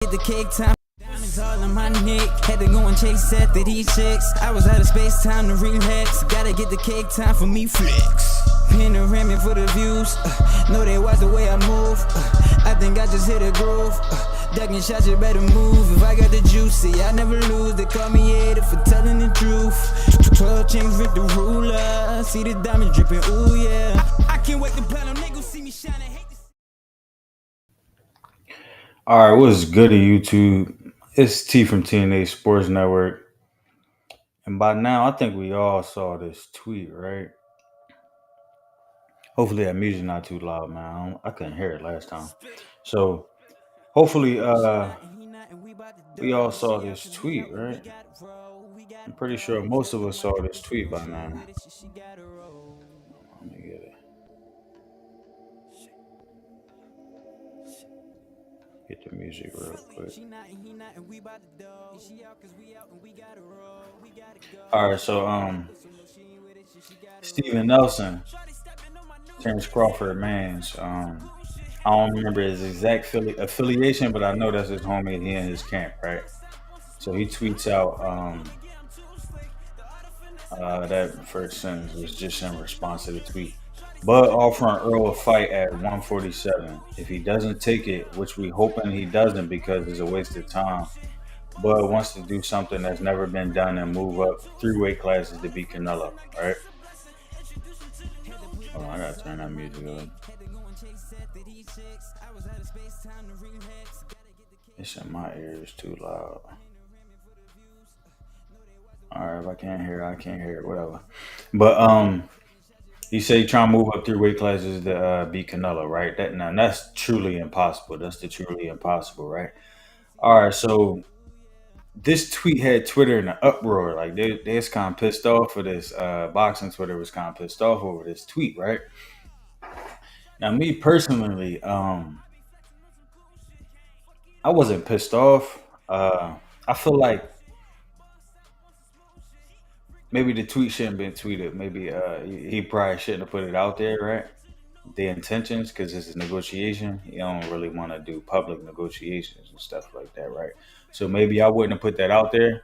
Get the cake time. Diamonds all on my neck. Had to go and chase after these chicks. I was out of space, time to relax. Gotta get the cake time for me flex. Panoramic for the views. Know they watch the way I move. I think I just hit a groove. Ducking shots, you better move. If I got the juicy, I never lose. They call me hater for telling the truth. 12 chains with the ruler. See the diamond dripping, ooh yeah. I can't wait to plan on niggas see me shining. All right, what's good to YouTube? It's T from TNA Sports Network. And by now, I think we all saw this tweet, right? Hopefully that music not too loud, man. I couldn't hear it last time. So hopefully we all saw this tweet, right? I'm pretty sure most of us saw this tweet by now. Let me get it. Get the music real quick. All right, so Steven Nelson, Terrence Crawford, man's I don't remember his exact affiliation, but I know that's his homie. He in his camp, right? So he tweets out that first sentence was just in response to the tweet. Bud offering Earl a fight at 147. If he doesn't take it, which we hoping he doesn't because it's a waste of time, Bud wants to do something that's never been done and move up 3 weight classes to beat Canelo, right? Hold on, I gotta turn that music up. It's in my ears too loud. Alright, if I can't hear it, I can't hear it, whatever. But he said he trying to move up 3 weight classes to beat Canelo, right? That's truly impossible. That's the truly impossible, right? Alright, so this tweet had Twitter in an uproar. Like they was kind of pissed off for this. Boxing Twitter was kind of pissed off over this tweet, right? Now, me personally, I wasn't pissed off. I feel like maybe the tweet shouldn't been tweeted. Maybe he probably shouldn't have put it out there, right? The intentions, because this is negotiation. You don't really want to do public negotiations and stuff like that, right? So maybe I wouldn't have put that out there.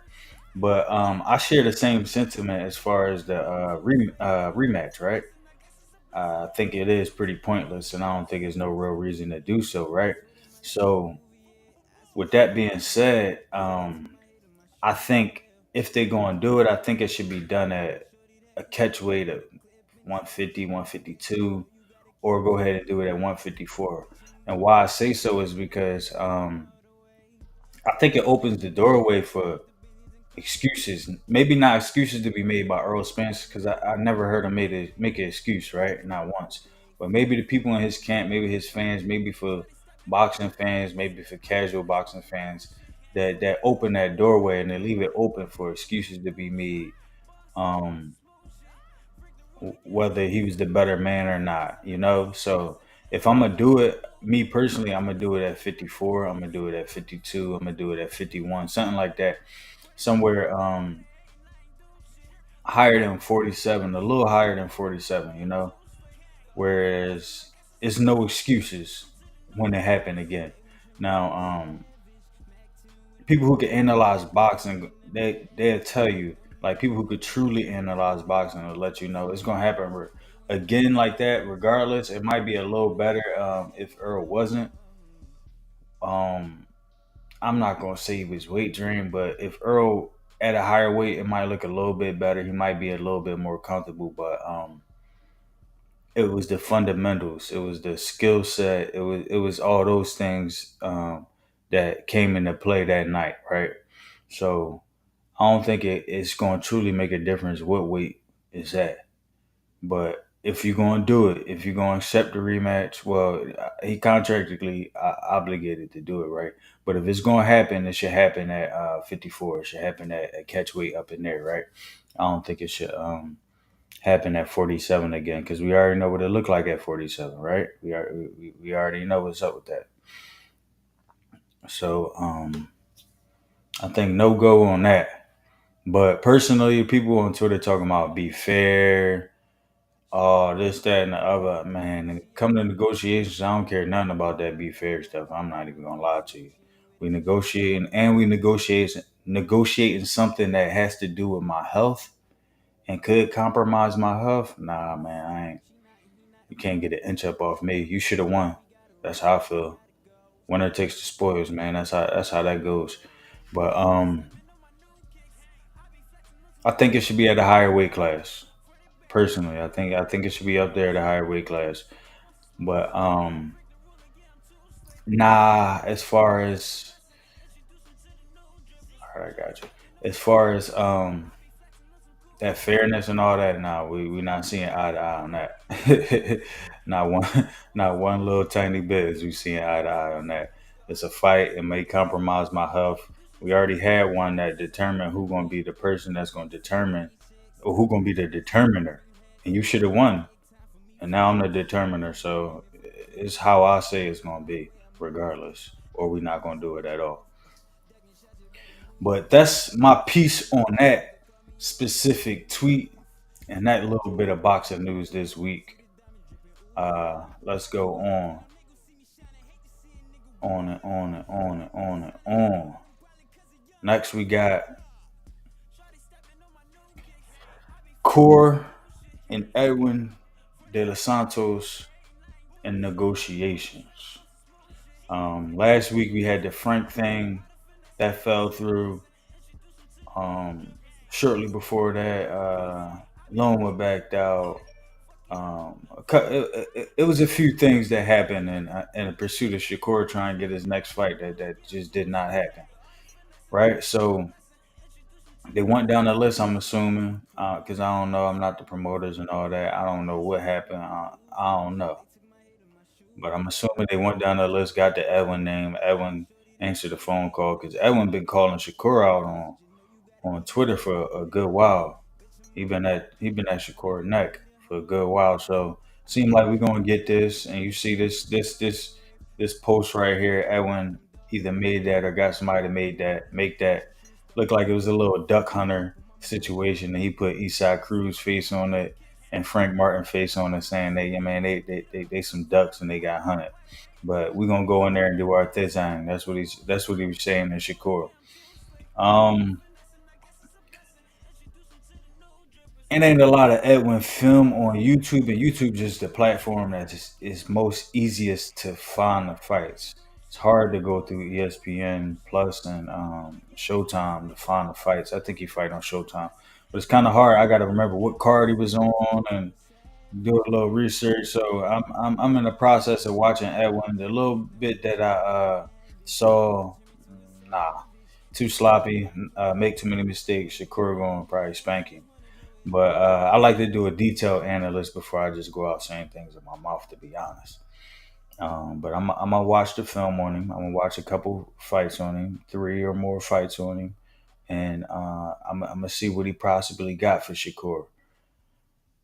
But I share the same sentiment as far as the rematch, right? I think it is pretty pointless, and I don't think there's no real reason to do so, right? So, with that being said, I think if they're going to do it, I think it should be done at a catch weight of 150, 152, or go ahead and do it at 154. And why I say so is because I think it opens the doorway for excuses. Maybe not excuses to be made by Earl Spence, because I never heard him make an excuse, right? Not once. But maybe the people in his camp, maybe his fans, maybe for boxing fans, maybe for casual boxing fans, that open that doorway and they leave it open for excuses to be made. Um, Whether he was the better man or not, you know. So if I'm gonna do it, me personally, I'm gonna do it at 54. I'm gonna do it at 52. I'm gonna do it at 51, something like that, somewhere higher than 47, a little higher than 47, you know. Whereas it's no excuses when it happened again. Now, people who can analyze boxing, they'll tell you, like people who could truly analyze boxing will let you know it's gonna happen again like that. Regardless, it might be a little better if Earl wasn't. Um, I'm not gonna say he was weight drained, but if Earl at a higher weight, it might look a little bit better. He might be a little bit more comfortable, but it was the fundamentals, it was the skill set, it was all those things that came into play that night, right? So I don't think it's going to truly make a difference what weight is at. But if you're going to do it, if you're going to accept the rematch, well, he contractually obligated to do it, right? But if it's going to happen, it should happen at 54. It should happen at catch weight up in there, right? I don't think it should happen at 47 again, because we already know what it looked like at 47, right? We already know what's up with that. So I think no go on that. But personally, people on Twitter talking about be fair, this, that, and the other. Man, come to negotiations, I don't care nothing about that be fair stuff. I'm not even gonna lie to you. We negotiating and we negotiating something that has to do with my health and could compromise my health. Nah, man, I ain't. You can't get an inch up off me. You should have won. That's how I feel. Winner takes the spoils, man. That's how that goes. But I think it should be at a higher weight class. Personally, I think it should be up there at a higher weight class. But nah, as far as all right, I got you. As far as that fairness and all that, nah, we not seeing eye to eye on that. not one not one little tiny bit is we seeing eye to eye on that. It's a fight. It may compromise my health. We already had one that determined who gonna be the person that's gonna determine or who gonna be the determiner. And you should have won. And now I'm the determiner, so it's how I say it's gonna be, regardless. Or we not gonna do it at all. But that's my piece on that specific tweet and that little bit of boxing news this week. Let's go on and on and on and on and on. Next, we got Core and Edwin de los Santos in negotiations. Last week we had the Frank thing that fell through. Um, Shortly before that, Loma backed out. It was a few things that happened in the pursuit of Shakur trying to get his next fight that just did not happen. Right, so they went down the list. I'm assuming because I don't know. I'm not the promoters and all that. I don't know what happened. I don't know, but I'm assuming they went down the list, got the Edwin name. Edwin answered the phone call because Edwin been calling Shakur out on Twitter for a good while. He been at Shakur neck for a good while. So seemed like we're gonna get this, and you see this post right here. Edwin either made that or got somebody to make that look like it was a little duck hunter situation, and he put Eastside Cruz face on it and Frank Martin face on it, saying they yeah, man they some ducks and they got hunted. But we're gonna go in there and do our thing. That's what he was saying to Shakur. Um, It ain't a lot of Edwin film on YouTube, and YouTube just the platform that just is most easiest to find the fights. It's hard to go through ESPN Plus and Showtime to find the fights. I think he fight on Showtime, but it's kind of hard. I got to remember what card he was on and do a little research. So I'm in the process of watching Edwin. The little bit that I saw, nah, too sloppy. Make too many mistakes. Shakur going to probably spank him. But I like to do a detailed analysis before I just go out saying things in my mouth, to be honest. But I'm gonna watch the film on him. I'm gonna watch a couple fights on him, three or more fights on him, and I'm gonna see what he possibly got for Shakur.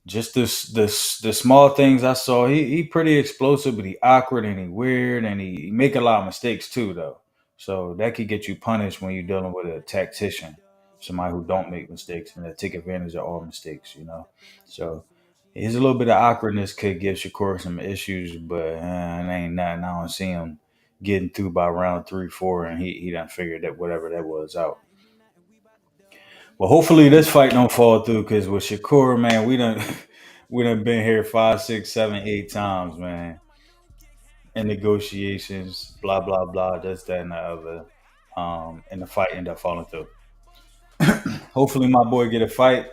Just this the small things I saw. He pretty explosive, but he awkward and he weird and he make a lot of mistakes too, though. So that could get you punished when you're dealing with a tactician, somebody who don't make mistakes and that take advantage of all mistakes. So his a little bit of awkwardness could give Shakur some issues, but it ain't nothing. I don't see him getting through by round 3, 4, and he done figured that whatever that was out. Well, hopefully this fight don't fall through because with Shakur, man, we done we done been here 5, 6, 7, 8 times, man, in negotiations, blah blah blah, this, that, and the other, and the fight end up falling through. Hopefully, my boy get a fight.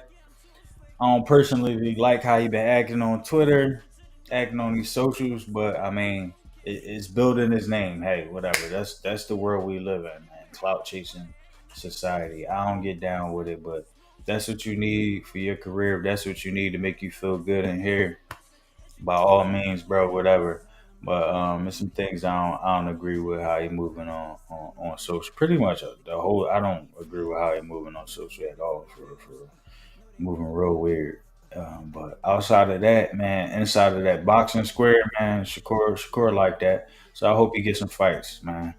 I don't personally like how he been acting on Twitter, acting on these socials, but I mean, it's building his name. Hey, whatever. That's the world we live in, man. Clout chasing society. I don't get down with it, but that's what you need for your career. If that's what you need to make you feel good in here, by all means, bro. Whatever. But there's some things I don't agree with how he moving on social. Pretty much the whole. I don't agree with how he moving on social at all. For moving real weird. But outside of that, man, inside of that boxing square, man, Shakur like that. So I hope he gets some fights, man.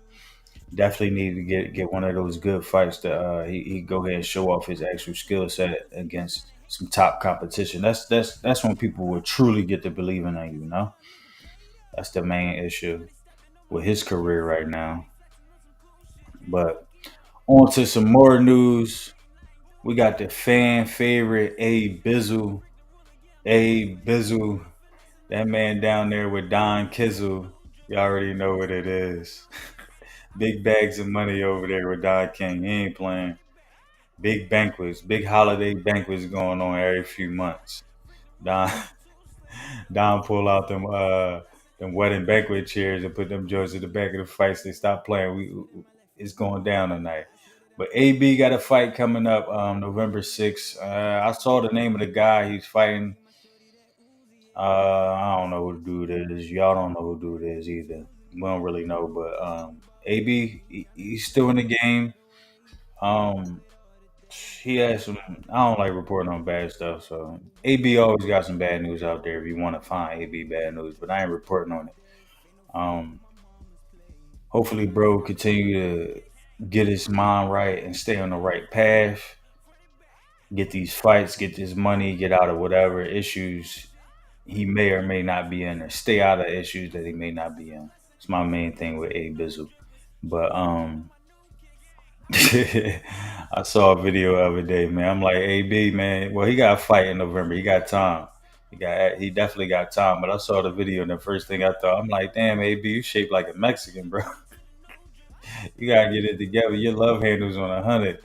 Definitely need to get one of those good fights that he go ahead and show off his actual skill set against some top competition. That's when people will truly get to believing in you. That's the main issue with his career right now. But on to some more news. We got the fan favorite A Bizzle. A Bizzle, that man down there with Don Kizzle. You already know what it is. Big bags of money over there with Don King. He ain't playing. Big banquets, big holiday banquets going on every few months. Don Don pull out them wedding banquet chairs and put them joints in the back of the fights. They stop playing. It's going down tonight. But AB got a fight coming up November 6th. I saw the name of the guy he's fighting. I don't know who the dude is. Y'all don't know who the dude is either. We don't really know. But AB, he's still in the game. Um, he has some. I don't like reporting on bad stuff. So AB always got some bad news out there. If you want to find AB bad news, but I ain't reporting on it. Um, hopefully, bro, continue to get his mind right and stay on the right path. Get these fights, get this money, get out of whatever issues he may or may not be in, or stay out of issues that he may not be in. It's my main thing with A Bizzle. But I saw a video the other day, man. I'm like, AB, man. Well, he got a fight in November. He got time. He definitely got time. But I saw the video, and the first thing I thought, I'm like, damn, AB, you shaped like a Mexican, bro. You gotta get it together. Your love handles on 100.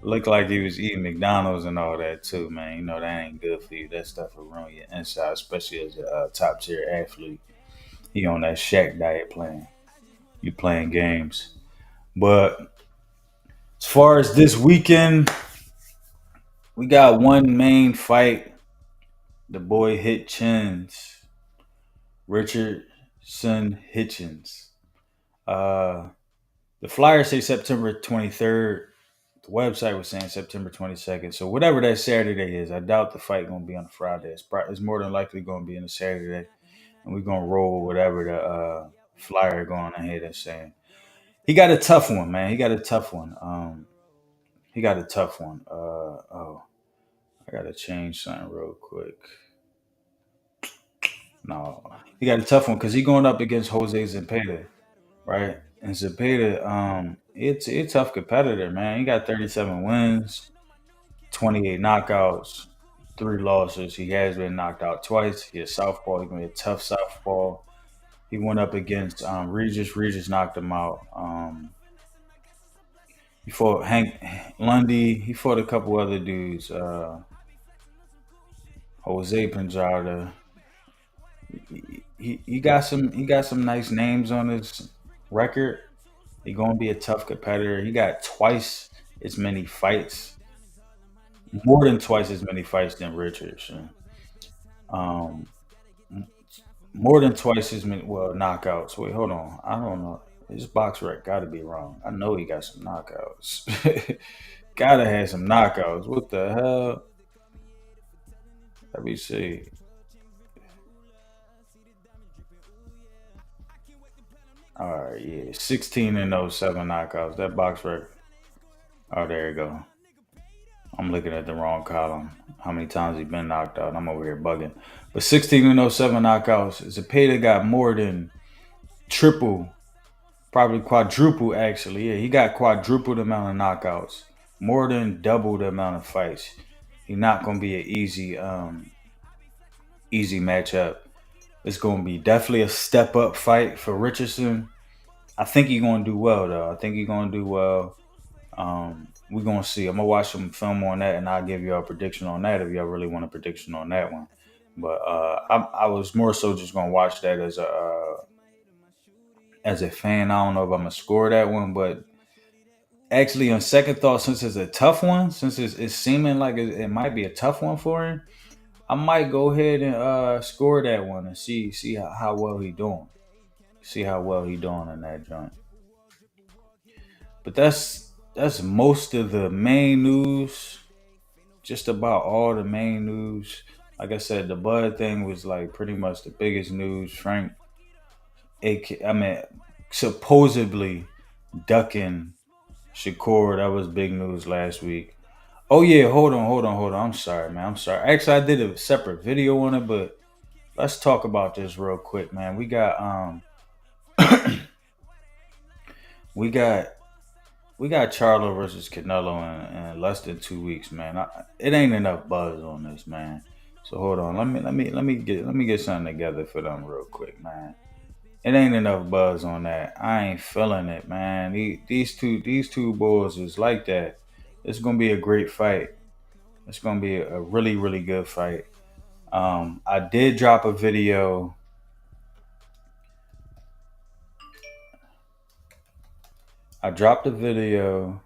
Looked like he was eating McDonald's and all that too, man. You know that ain't good for you. That stuff will ruin your inside, especially as a top tier athlete. He on that Shaq diet playing. You playing games. But as far as this weekend, we got one main fight. The boy hit chins. Richardson Hitchens. The Flyers say September 23rd. The website was saying September 22nd. So whatever that Saturday is, I doubt the fight going to be on a Friday. It's more than likely going to be on a Saturday. And we're going to roll whatever the Flyer going ahead and saying. He got a tough one, man. He got a tough one. I got to change something real quick. No. He got a tough one because he going up against Jose Zepeda, right? And Zepeda, it's a tough competitor, man. He got 37 wins, 28 knockouts, 3 losses. He has been knocked out twice. He's a southpaw. He's going to be a tough southpaw. He went up against Regis. Regis knocked him out. He fought Hank Lundy. He fought a couple other dudes. Jose Pinjada. He got some nice names on his record. He gonna be a tough competitor. He got twice as many fights, more than twice as many fights than Richardson. Um, more than twice as many knockouts. Wait, hold on. I don't know. His box rec got to be wrong. I know he got some knockouts. Gotta have some knockouts. What the hell? Let me see. All right, yeah, 16-07 knockouts. That box rec. Oh, there you go. I'm looking at the wrong column. How many times he been knocked out? I'm over here bugging. But 16-07 knockouts. Zepeda got more than triple, probably quadruple actually. Yeah, he got quadruple the amount of knockouts. More than double the amount of fights. He's not gonna be an easy matchup. It's gonna be definitely a step up fight for Richardson. I think he's gonna do well though. I think he's gonna do well. We're gonna see. I'm gonna watch some film on that, and I'll give you a prediction on that if y'all really want a prediction on that one. But I was more so just gonna watch that as a fan. I don't know if I'm gonna score that one, but actually, on second thought, since it's a tough one, since it's seeming like it might be a tough one for him, I might go ahead and score that one and see how well he doing. See how well he doing in that joint. But that's most of the main news. Just about all the main news. Like I said, the Bud thing was like pretty much the biggest news. Frank, supposedly ducking Shakur. That was big news last week. Oh yeah, hold on. I'm sorry, man. I'm sorry. Actually, I did a separate video on it, but let's talk about this real quick, man. We got we got Charlo versus Canelo in less than 2 weeks, man. It ain't enough buzz on this, man. So hold on, let me get something together for them real quick, man. It ain't enough buzz on that. I ain't feeling it, man. These two boys is like that. It's gonna be a great fight. It's gonna be a really, really good fight. I did drop a video. I dropped a video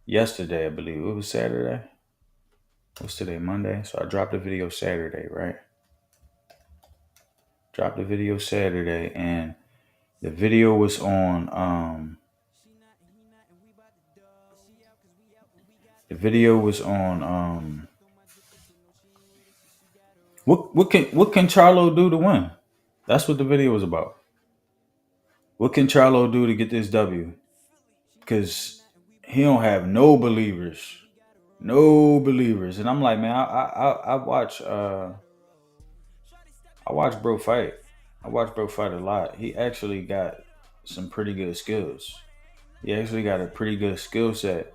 yesterday, I believe. It was Saturday. What's today? Monday. So I dropped a video Saturday, right? Dropped a video Saturday, and the video was on what can Charlo do to win? That's what the video was about. What can Charlo do to get this W? Because he don't have no believers. No believers. And I'm like, man, I watch bro fight. I watch bro fight a lot. He actually got some pretty good skills. He actually got a pretty good skill set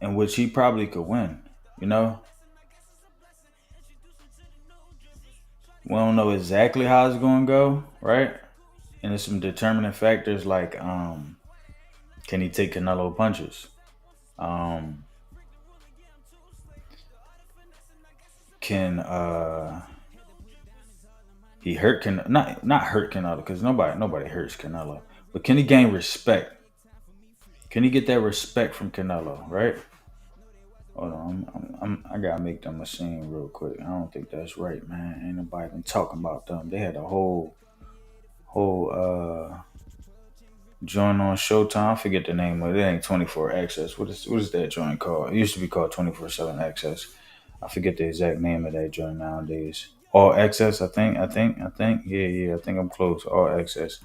in which he probably could win, you know? We don't know exactly how it's going to go, right? And there's some determining factors like can he take Canelo punches? Can he hurt Canelo? Not hurt Canelo, because nobody hurts Canelo. But can he gain respect? Can he get that respect from Canelo, right? Hold on, I gotta make them a scene real quick. I don't think that's right, man. Ain't nobody been talking about them. They had a whole joint on Showtime. I forget the name of it. It ain't 24 Access. What is that joint called? It used to be called 24/7 Access. I forget the exact name of that joint nowadays. All Access, I think. Yeah, I think I'm close. All Access.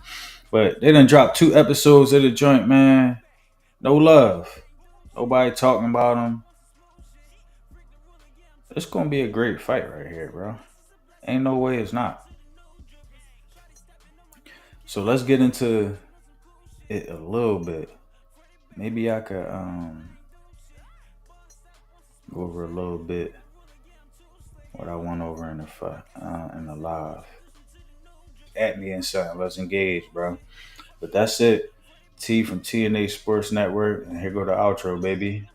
But they done dropped 2 episodes of the joint, man. No love. Nobody talking about them. It's gonna be a great fight right here, bro. Ain't no way it's not. So let's get into it a little bit. Maybe I could go over a little bit what I went over in the live. At me inside. Let's engage, bro. But that's it. T from TNA Sports Network, and here go the outro, baby.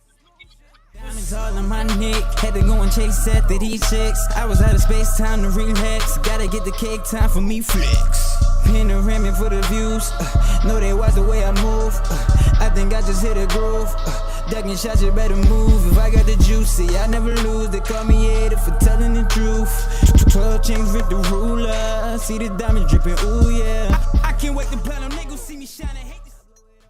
Diamonds all on my neck, had to go and chase after these chicks. I was out of space, time to relax. Gotta get the cake, time for me flex. Panoramic for the views, know they watch the way I move. I think I just hit a groove. Ducking shots, you better move. If I got the juicy, I never lose. They call me hater for telling the truth. 12 chains with the ruler, see the diamond dripping, ooh yeah. I can't wait to plan on